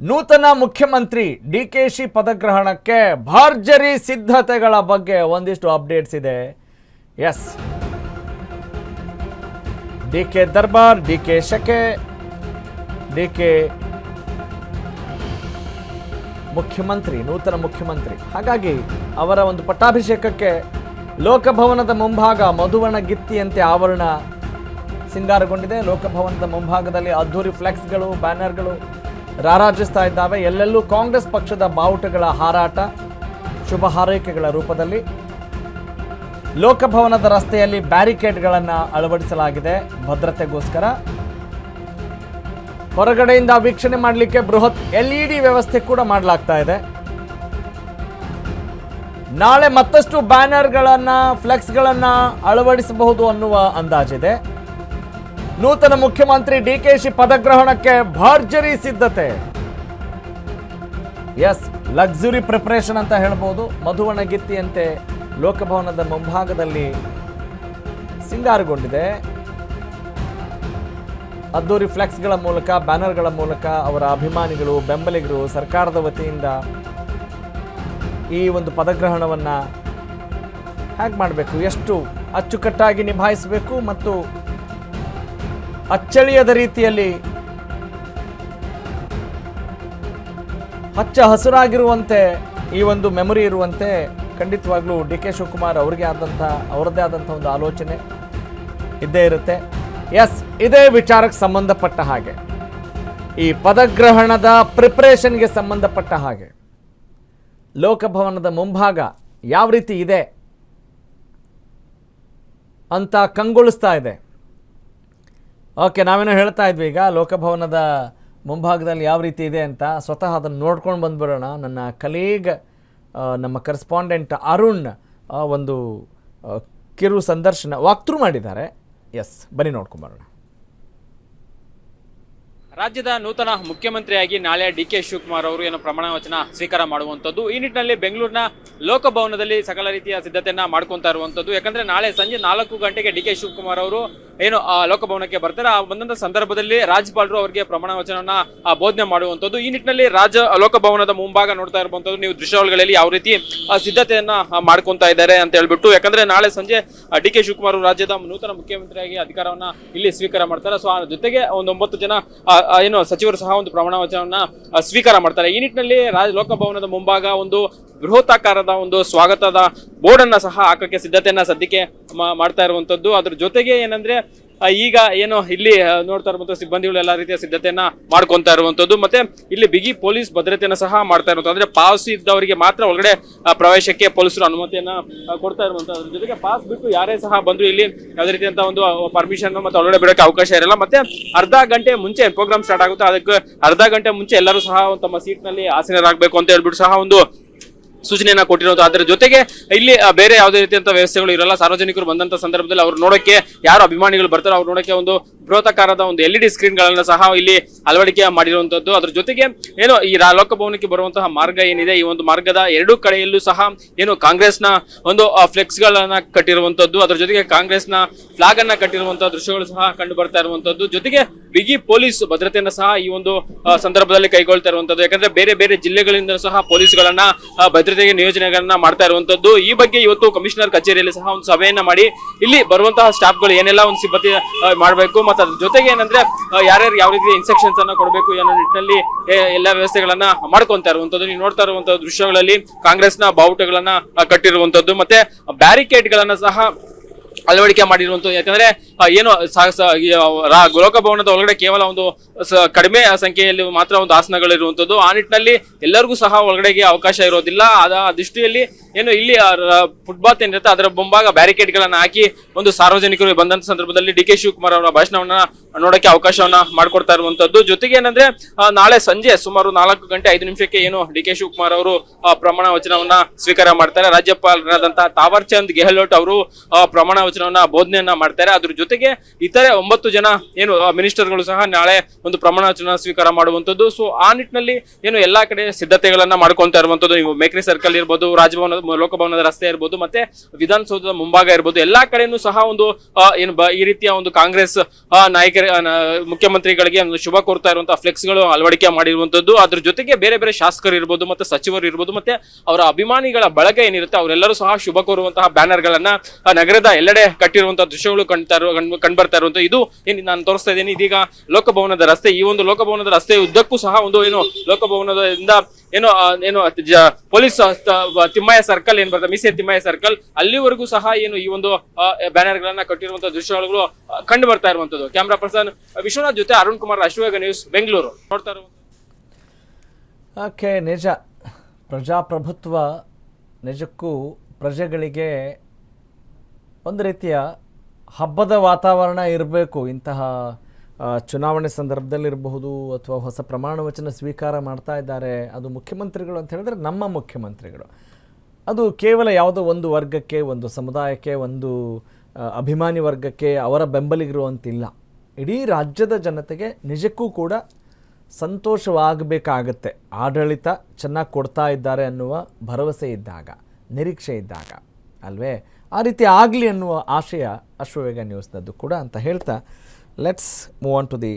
ನೂತನ ಮುಖ್ಯಮಂತ್ರಿ ಡಿಕೆಶಿ ಪದಗ್ರಹಣಕ್ಕೆ ಭರ್ಜರಿ ಸಿದ್ಧತೆಗಳ ಬಗ್ಗೆ ಒಂದಿಷ್ಟು ಅಪ್ಡೇಟ್ಸ್ ಇದೆ. ಎಸ್, ಡಿಕೆ ದರ್ಬಾರ್, ಡಿಕೆ ಶಕೆ, ಡಿಕೆ ಮುಖ್ಯಮಂತ್ರಿ, ನೂತನ ಮುಖ್ಯಮಂತ್ರಿ. ಹಾಗಾಗಿ ಅವರ ಒಂದು ಪಟ್ಟಾಭಿಷೇಕಕ್ಕೆ ಲೋಕಭವನದ ಮುಂಭಾಗ ಮಧುವಣ ಗಿತ್ತಿಯಂತೆ ಆವರಣ ಸಿಂಗಾರಗೊಂಡಿದೆ. ಲೋಕಭವನದ ಮುಂಭಾಗದಲ್ಲಿ ಅದ್ಧೂರಿ ಫ್ಲೆಕ್ಸ್ಗಳು, ಬ್ಯಾನರ್ಗಳು ರಾರಾಜಿಸ್ತಾ ಇದ್ದಾವೆ. ಎಲ್ಲೆಲ್ಲೂ ಕಾಂಗ್ರೆಸ್ ಪಕ್ಷದ ಬಾವುಟಗಳ ಹಾರಾಟ, ಶುಭ ಹಾರೈಕೆಗಳ ರೂಪದಲ್ಲಿ. ಲೋಕಭವನದ ರಸ್ತೆಯಲ್ಲಿ ಬ್ಯಾರಿಕೇಡ್ಗಳನ್ನು ಅಳವಡಿಸಲಾಗಿದೆ ಭದ್ರತೆಗೋಸ್ಕರ. ಹೊರಗಡೆಯಿಂದ ವೀಕ್ಷಣೆ ಮಾಡಲಿಕ್ಕೆ ಬೃಹತ್ LED ವ್ಯವಸ್ಥೆ ಕೂಡ ಮಾಡಲಾಗ್ತಾ ಇದೆ. ನಾಳೆ ಮತ್ತಷ್ಟು ಬ್ಯಾನರ್ಗಳನ್ನು, ಫ್ಲೆಕ್ಸ್ಗಳನ್ನು ಅಳವಡಿಸಬಹುದು ಅನ್ನುವ ಅಂದಾಜಿದೆ. ನೂತನ ಮುಖ್ಯಮಂತ್ರಿ ಡಿಕೆಶಿ ಪದಗ್ರಹಣಕ್ಕೆ ಭರ್ಜರಿ ಸಿದ್ಧತೆ. ಎಸ್, ಲಕ್ಸುರಿ ಪ್ರಿಪರೇಷನ್ ಅಂತ ಹೇಳ್ಬೋದು. ಮಧುವಣ ಗಿತ್ತಿಯಂತೆ ಲೋಕಭವನದ ಮುಂಭಾಗದಲ್ಲಿ ಸಿಂಗಾರಗೊಂಡಿದೆ. ಅದ್ದೂರಿ ಫ್ಲೆಕ್ಸ್ಗಳ ಮೂಲಕ, ಬ್ಯಾನರ್ಗಳ ಮೂಲಕ ಅವರ ಅಭಿಮಾನಿಗಳು, ಬೆಂಬಲಿಗರು ಸರ್ಕಾರದ ವತಿಯಿಂದ ಈ ಒಂದು ಪದಗ್ರಹಣವನ್ನು ಹೇಗೆ ಮಾಡಬೇಕು, ಎಷ್ಟು ಅಚ್ಚುಕಟ್ಟಾಗಿ ನಿಭಾಯಿಸಬೇಕು ಮತ್ತು ಅಚ್ಚಳಿಯದ ರೀತಿಯಲ್ಲಿ ಹಚ್ಚ ಹಸುರಾಗಿರುವಂತೆ ಈ ಒಂದು ಮೆಮೊರಿ ಇರುವಂತೆ ಖಂಡಿತವಾಗ್ಲೂ ಡಿಕೆ ಶಿವಕುಮಾರ್ ಅವರದೇ ಆದಂಥ ಒಂದು ಆಲೋಚನೆ ಇದ್ದೇ ಇರುತ್ತೆ. ಎಸ್, ಇದೇ ವಿಚಾರಕ್ಕೆ ಸಂಬಂಧಪಟ್ಟ ಹಾಗೆ, ಈ ಪದಗ್ರಹಣದ ಪ್ರಿಪರೇಷನ್ಗೆ ಸಂಬಂಧಪಟ್ಟ ಹಾಗೆ ಲೋಕಭವನದ ಮುಂಭಾಗ ಯಾವ ರೀತಿ ಇದೆ ಅಂತ ಕಂಗೊಳಿಸ್ತಾ ಇದೆ. ಓಕೆ, ನಾವೇನೋ ಹೇಳ್ತಾ ಇದ್ವಿ ಈಗ ಲೋಕಭವನದ ಮುಂಭಾಗದಲ್ಲಿ ಯಾವ ರೀತಿ ಇದೆ ಅಂತ. ಸ್ವತಃ ಅದನ್ನು ನೋಡ್ಕೊಂಡು ಬಂದ್ಬಿಡೋಣ. ನನ್ನ ಕಲೀಗ್, ನಮ್ಮ ಕರೆಸ್ಪಾಂಡೆಂಟ್ ಅರುಣ್ ಒಂದು ಕಿರು ಸಂದರ್ಶನ ವಾಕ್ಥ್ರೂ ಮಾಡಿದ್ದಾರೆ. ಎಸ್, ಬನ್ನಿ ನೋಡ್ಕೊಂಬರೋಣ. ರಾಜ್ಯದ ನೂತನ ಮುಖ್ಯಮಂತ್ರಿಯಾಗಿ ನಾಳೆ ಡಿಕೆ ಶಿವಕುಮಾರ್ ಅವರು ಏನು ಪ್ರಮಾಣ ವಚನ ಸ್ವೀಕಾರ ಮಾಡುವಂಥದ್ದು. ಈ ನಿಟ್ಟಿನಲ್ಲಿ ಬೆಂಗಳೂರಿನ ಲೋಕಭವನದಲ್ಲಿ ಸಕಲ ರೀತಿಯ ಸಿದ್ಧತೆಯನ್ನ ಮಾಡ್ಕೊತಾ ಇರುವಂಥದ್ದು. ಯಾಕಂದ್ರೆ ನಾಳೆ ಸಂಜೆ 4 ಗಂಟೆಗೆ ಡಿಕೆ ಶಿವಕುಮಾರ್ ಅವರು ಏನು ಲೋಕಭವನಕ್ಕೆ ಬರ್ತಾರೆ. ಆ ಬಂದಂತ ಸಂದರ್ಭದಲ್ಲಿ ರಾಜ್ಯಪಾಲರು ಅವರಿಗೆ ಪ್ರಮಾಣ ವಚನವನ್ನ ಬೋಧನೆ ಮಾಡುವಂಥದ್ದು. ಈ ನಿಟ್ಟಿನಲ್ಲಿ ಲೋಕಭವನದ ಮುಂಭಾಗ ನೋಡ್ತಾ ಇರುವಂತದ್ದು ನೀವು ದೃಶ್ಯಾವಳಿಗಳಲ್ಲಿ ಯಾವ ರೀತಿ ಸಿದ್ಧತೆಯನ್ನ ಮಾಡ್ಕೊಂತಾ ಇದ್ದಾರೆ ಅಂತ ಹೇಳ್ಬಿಟ್ಟು. ಯಾಕಂದ್ರೆ ನಾಳೆ ಸಂಜೆ ಡಿಕೆ ಶಿವಕುಮಾರ್ ರಾಜ್ಯದ ನೂತನ ಮುಖ್ಯಮಂತ್ರಿಯಾಗಿ ಅಧಿಕಾರವನ್ನ ಇಲ್ಲಿ ಸ್ವೀಕಾರ ಮಾಡ್ತಾರೆ. ಸೊ ಆ ಜೊತೆಗೆ ಒಂದು 9 ಜನ ಏನು ಸಚಿವರು ಸಹ ಒಂದು ಪ್ರಮಾಣ ವಚನವನ್ನ ಸ್ವೀಕಾರ ಮಾಡ್ತಾರೆ. ಈ ನಿಟ್ಟಿನಲ್ಲಿ ಲೋಕಭವನದ ಮುಂಭಾಗ ಒಂದು ಬೃಹತ್ತಾಕಾರದ ಒಂದು ಸ್ವಾಗತದ ಬೋರ್ಡ್ ಅನ್ನ ಸಹ ಹಾಕಕ್ಕೆ ಸಿದ್ಧತೆಯನ್ನ ಸದ್ಯಕ್ಕೆ ಮಾಡ್ತಾ ಇರುವಂತದ್ದು. ಅದ್ರ ಜೊತೆಗೆ ಏನಂದ್ರೆ ಈಗ ಏನು ಇಲ್ಲಿ ನೋಡ್ತಾ ಇರುವಂತಹ ಸಿಬ್ಬಂದಿಗಳು ಎಲ್ಲಾ ರೀತಿಯ ಸಿದ್ಧತೆಯನ್ನ ಮಾಡ್ಕೊಂತಾ ಇರುವಂತದ್ದು. ಮತ್ತೆ ಇಲ್ಲಿ ಬಿಗಿ ಪೊಲೀಸ್ ಭದ್ರತೆಯನ್ನ ಸಹ ಮಾಡ್ತಾ ಇರುವಂತದ್ದು. ಅಂದ್ರೆ ಪಾಸ್ ಇದ್ದವರಿಗೆ ಮಾತ್ರ ಒಳಗಡೆ ಪ್ರವೇಶಕ್ಕೆ ಪೊಲೀಸರು ಅನುಮತಿಯನ್ನ ಕೊಡ್ತಾ ಇರುವಂತದ್ದು. ಅದ್ರ ಜೊತೆಗೆ ಪಾಸ್ ಬಿಟ್ಟು ಯಾರೇ ಸಹ ಬಂದ್ರು ಇಲ್ಲಿ ಯಾವುದೇ ರೀತಿಯಂತ ಒಂದು ಪರ್ಮಿಷನ್ ಮತ್ತೆ ಒಳಗಡೆ ಬಿಡೋಕೆ ಅವಕಾಶ ಇರಲ್ಲ. ಮತ್ತೆ ಅರ್ಧ ಗಂಟೆ ಮುಂಚೆ ಪ್ರೋಗ್ರಾಮ್ ಸ್ಟಾರ್ಟ್ ಆಗುತ್ತೆ, ಅದಕ್ಕೆ ಅರ್ಧ ಗಂಟೆ ಮುಂಚೆ ಎಲ್ಲರೂ ಸಹ ತಮ್ಮ ಸೀಟ್ ನಲ್ಲಿ ಆಸೀನರಾಗಬೇಕು ಅಂತ ಹೇಳ್ಬಿಟ್ಟು ಸಹ ಒಂದು ಸೂಚನೆಯನ್ನ ಕೊಟ್ಟಿರೋದು. ಅದರ ಜೊತೆಗೆ ಇಲ್ಲಿ ಬೇರೆ ಯಾವುದೇ ರೀತಿಯಂತ ವ್ಯವಸ್ಥೆಗಳು ಇರಲ್ಲ. ಸಾರ್ವಜನಿಕರು ಬಂದಂತ ಸಂದರ್ಭದಲ್ಲಿ ಅವ್ರು ನೋಡಕ್ಕೆ, ಯಾರು ಅಭಿಮಾನಿಗಳು ಬರ್ತಾರೋ ಅವ್ರು ನೋಡಕ್ಕೆ ಒಂದು ಬೃಹತ್ತಾಕಾರದ ಒಂದು LED ಸ್ಕ್ರೀನ್ ಗಳನ್ನ ಸಹ ಇಲ್ಲಿ ಅಳವಡಿಕೆ ಮಾಡಿರುವಂತದ್ದು. ಅದ್ರ ಜೊತೆಗೆ ಏನು ಈ ಲೋಕಭವನಕ್ಕೆ ಬರುವಂತಹ ಮಾರ್ಗ ಏನಿದೆ, ಈ ಒಂದು ಮಾರ್ಗದ 2 ಕಡೆಯಲ್ಲೂ ಸಹ ಏನು ಕಾಂಗ್ರೆಸ್ನ ಒಂದು ಫ್ಲೆಕ್ಸ್ ಗಳನ್ನ ಕಟ್ಟಿರುವಂತದ್ದು, ಅದ್ರ ಜೊತೆಗೆ ಕಾಂಗ್ರೆಸ್ನ ಫ್ಲಾಗ್ ಅನ್ನ ಕಟ್ಟಿರುವಂತಹ ದೃಶ್ಯಗಳು ಸಹ ಕಂಡು ಬರ್ತಾ ಇರುವಂತದ್ದು. ಜೊತೆಗೆ ಬಿಗಿ ಪೊಲೀಸ್ ಭದ್ರತೆಯನ್ನ ಸಹ ಈ ಒಂದು ಸಂದರ್ಭದಲ್ಲಿ ಕೈಗೊಳ್ತಾ ಇರುವಂತದ್ದು. ಯಾಕಂದ್ರೆ ಬೇರೆ ಬೇರೆ ಜಿಲ್ಲೆಗಳಿಂದ ಸಹ ಪೊಲೀಸ್ಗಳನ್ನ ಭದ್ರತೆಗೆ ನಿಯೋಜನೆಗಳನ್ನ ಮಾಡ್ತಾ ಇರುವಂತದ್ದು. ಈ ಬಗ್ಗೆ ಇವತ್ತು ಕಮಿಷನರ್ ಕಚೇರಿಯಲ್ಲಿ ಸಹ ಒಂದು ಸಭೆಯನ್ನ ಮಾಡಿ ಇಲ್ಲಿ ಬರುವಂತಹ ಸ್ಟಾಫ್ ಗಳು ಏನೆಲ್ಲ ಒಂದು ಸಿದ್ಧತೆ ಮಾಡಬೇಕು, ಮತ್ತೆ ಅದ್ರ ಜೊತೆಗೆ ಏನಂದ್ರೆ ಯಾರ್ಯಾರು ಯಾವ ರೀತಿ ಇನ್ಸ್ಟ್ರಕ್ಷನ್ಸ್ ಅನ್ನ ಕೊಡಬೇಕು ಅನ್ನೋ ನಿಟ್ಟಿನಲ್ಲಿ ಎಲ್ಲಾ ವ್ಯವಸ್ಥೆಗಳನ್ನ ಮಾಡ್ಕೊಂತಾ ಇರುವಂತದ್ದು. ನೀವು ನೋಡ್ತಾ ಇರುವಂತಹ ದೃಶ್ಯಗಳಲ್ಲಿ ಕಾಂಗ್ರೆಸ್ನ ಬಾವುಟಗಳನ್ನ ಕಟ್ಟಿರುವಂತದ್ದು, ಮತ್ತೆ ಬ್ಯಾರಿಕೇಡ್ ಗಳನ್ನ ಸಹ ಅಳವಡಿಕೆ ಮಾಡಿರುವಂತದ್ದು. ಯಾಕಂದ್ರೆ ಏನು ಲೋಕಭವನದ ಒಳಗಡೆ ಕೇವಲ ಒಂದು ಕಡಿಮೆ ಸಂಖ್ಯೆಯಲ್ಲಿ ಮಾತ್ರ ಒಂದು ಆಸನಗಳಿರುವಂತದ್ದು. ಆ ನಿಟ್ಟಿನಲ್ಲಿ ಎಲ್ಲರಿಗೂ ಸಹ ಒಳಗಡೆಗೆ ಅವಕಾಶ ಇರೋದಿಲ್ಲ. ಆ ದೃಷ್ಟಿಯಲ್ಲಿ ಏನು ಇಲ್ಲಿ ಫುಟ್ಪಾತ್ ಏನಿರುತ್ತೆ ಅದರ ಮುಂಭಾಗ ಬ್ಯಾರಿಕೇಡ್ ಗಳನ್ನ ಹಾಕಿ ಒಂದು ಸಾರ್ವಜನಿಕರು ಬಂದಂತ ಸಂದರ್ಭದಲ್ಲಿ ಡಿಕೆ ಶಿವಕುಮಾರ್ ಅವರ ಭಾಷಣವನ್ನ ನೋಡಕ್ಕೆ ಅವಕಾಶವನ್ನ ಮಾಡ್ಕೊಡ್ತಾ ಇರುವಂತದ್ದು. ಜೊತೆಗೆ ಏನಂದ್ರೆ ನಾಳೆ ಸಂಜೆ ಸುಮಾರು 4:05 ಏನು ಡಿಕೆ ಶಿವಕುಮಾರ್ ಅವರು ಪ್ರಮಾಣ ವಚನವನ್ನ ಸ್ವೀಕಾರ ಮಾಡ್ತಾರೆ. ರಾಜ್ಯಪಾಲರಾದಂತಹ ತಾವರ್ ಚಂದ್ ಗೆಹ್ಲೋಟ್ ಅವರು ಪ್ರಮಾಣ ವಚನವನ್ನ ಬೋಧನೆಯನ್ನ ಮಾಡ್ತಾರೆ. ಅದ್ರ ಜೊತೆಗೆ ಇತರೆ 9 ಜನ ಏನು ಮಿನಿಸ್ಟರ್ಗಳು ಸಹ ನಾಳೆ ಒಂದು ಪ್ರಮಾಣ ವಚನ ಸ್ವೀಕಾರ ಮಾಡುವಂತದ್ದು. ಸೊ ಆ ನಿಟ್ಟಿನಲ್ಲಿ ಏನು ಎಲ್ಲಾ ಕಡೆ ಸಿದ್ಧತೆಗಳನ್ನ ಮಾಡ್ಕೊಂತಾ ಇರುವಂತದ್ದು. ನೀವು ಮೇಕ್ರಿ ಸರ್ಕಲ್ ಇರ್ಬೋದು, ರಾಜಭವನ ಲೋಕಭವನದ ರಸ್ತೆ ಇರ್ಬೋದು, ಮತ್ತೆ ವಿಧಾನಸೌಧದ ಮುಂಭಾಗ ಇರ್ಬೋದು, ಎಲ್ಲಾ ಕಡೆನೂ ಸಹ ಒಂದು ಈ ರೀತಿಯ ಒಂದು ಕಾಂಗ್ರೆಸ್ ನಾಯಕರ ಮುಖ್ಯಮಂತ್ರಿಗಳಿಗೆ ಒಂದು ಶುಭ ಕೋರ್ತಾ ಇರುವಂತಹ ಫ್ಲೆಕ್ಸ್ ಗಳು ಅಳವಡಿಕೆ ಮಾಡಿರುವಂತದ್ದು. ಅದ್ರ ಜೊತೆಗೆ ಬೇರೆ ಬೇರೆ ಶಾಸಕರು ಇರ್ಬೋದು, ಮತ್ತೆ ಸಚಿವರು ಇರ್ಬೋದು, ಮತ್ತೆ ಅವರ ಅಭಿಮಾನಿಗಳ ಬಳಗ ಏನಿರುತ್ತೆ ಅವರೆಲ್ಲರೂ ಸಹ ಶುಭ ಕೋರುವಂತಹ ಬ್ಯಾನರ್ ಗಳನ್ನ ನಗರದ ಎಲ್ಲೆಡೆ ಕಟ್ಟಿರುವಂತಹ ದೃಶ್ಯಗಳು ಕಂಡ್ಬರ್ತಾ ಇರುವಂತಹ. ಇದು ಏನು ನಾನು ತೋರಿಸ್ತಾ ಇದ್ದೀನಿ ಇದೀಗ ಲೋಕಭವನದ ರಸ್ತೆ. ಈ ಒಂದು ಲೋಕಭವನದ ರಸ್ತೆ ಉದ್ದಕ್ಕೂ ಸಹ ಒಂದು ಏನು ಲೋಕಭವನದಿಂದ ಏನು ಪೊಲೀಸ್ ತಿಮ್ಮಯ್ಯ ಸರ್ಕಲ್ ಏನ್ ಬರ್ತದೆ, ಮೀಸೆ ತಿಮ್ಮಯ್ಯ ಸರ್ಕಲ್ ಅಲ್ಲಿವರೆಗೂ ಸಹ ಏನು ಈ ಒಂದು ಬ್ಯಾನರ್ ಗಳನ್ನ ಕಟ್ಟಿರುವಂತಹ ದೃಶ್ಯಗಳು ಕಂಡು ಬರ್ತಾ ಇರುವಂತದ್ದು. ಕ್ಯಾಮ್ರಾ ಪರ್ಸನ್ ವಿಶ್ವನಾಥ್ ಜೊತೆ ಅರುಣ್ ಕುಮಾರ್, ಅಶ್ವವೇಗ ನ್ಯೂಸ್, ಬೆಂಗಳೂರು. ನೋಡ್ತಾ ಇರುವಂತ ಓಕೆ, ನಿಜ ಪ್ರಜಾಪ್ರಭುತ್ವ ನಿಜಕ್ಕೂ ಪ್ರಜೆಗಳಿಗೆ ಒಂದು ರೀತಿಯ ಹಬ್ಬದ ವಾತಾವರಣ ಇರಬೇಕು. ಇಂತಹ ಚುನಾವಣೆ ಸಂದರ್ಭದಲ್ಲಿರಬಹುದು ಅಥವಾ ಹೊಸ ಪ್ರಮಾಣ ವಚನ ಸ್ವೀಕಾರ ಮಾಡ್ತಾ ಇದ್ದಾರೆ, ಅದು ಮುಖ್ಯಮಂತ್ರಿಗಳು ಅಂತ ಹೇಳಿದ್ರೆ ನಮ್ಮ ಮುಖ್ಯಮಂತ್ರಿಗಳು. ಅದು ಕೇವಲ ಯಾವುದೋ ಒಂದು ವರ್ಗಕ್ಕೆ, ಒಂದು ಸಮುದಾಯಕ್ಕೆ, ಒಂದು ಅಭಿಮಾನಿ ವರ್ಗಕ್ಕೆ ಅವರ ಬೆಂಬಲಿಗಿರುವಂತಿಲ್ಲ. ಇಡೀ ರಾಜ್ಯದ ಜನತೆಗೆ ನಿಜಕ್ಕೂ ಕೂಡ ಸಂತೋಷವಾಗಬೇಕಾಗತ್ತೆ. ಆಡಳಿತ ಚೆನ್ನಾಗಿ ಕೊಡ್ತಾ ಇದ್ದಾರೆ ಅನ್ನುವ ಭರವಸೆ ಇದ್ದಾಗ, ನಿರೀಕ್ಷೆ ಇದ್ದಾಗ ಅಲ್ವೇ? ಆ ರೀತಿ ಆಗಲಿ ಅನ್ನುವ ಆಶಯ ಅಶ್ವವೇಗ ನ್ಯೂಸ್ನದ್ದು ಕೂಡ ಅಂತ ಹೇಳ್ತಾ let's move on to the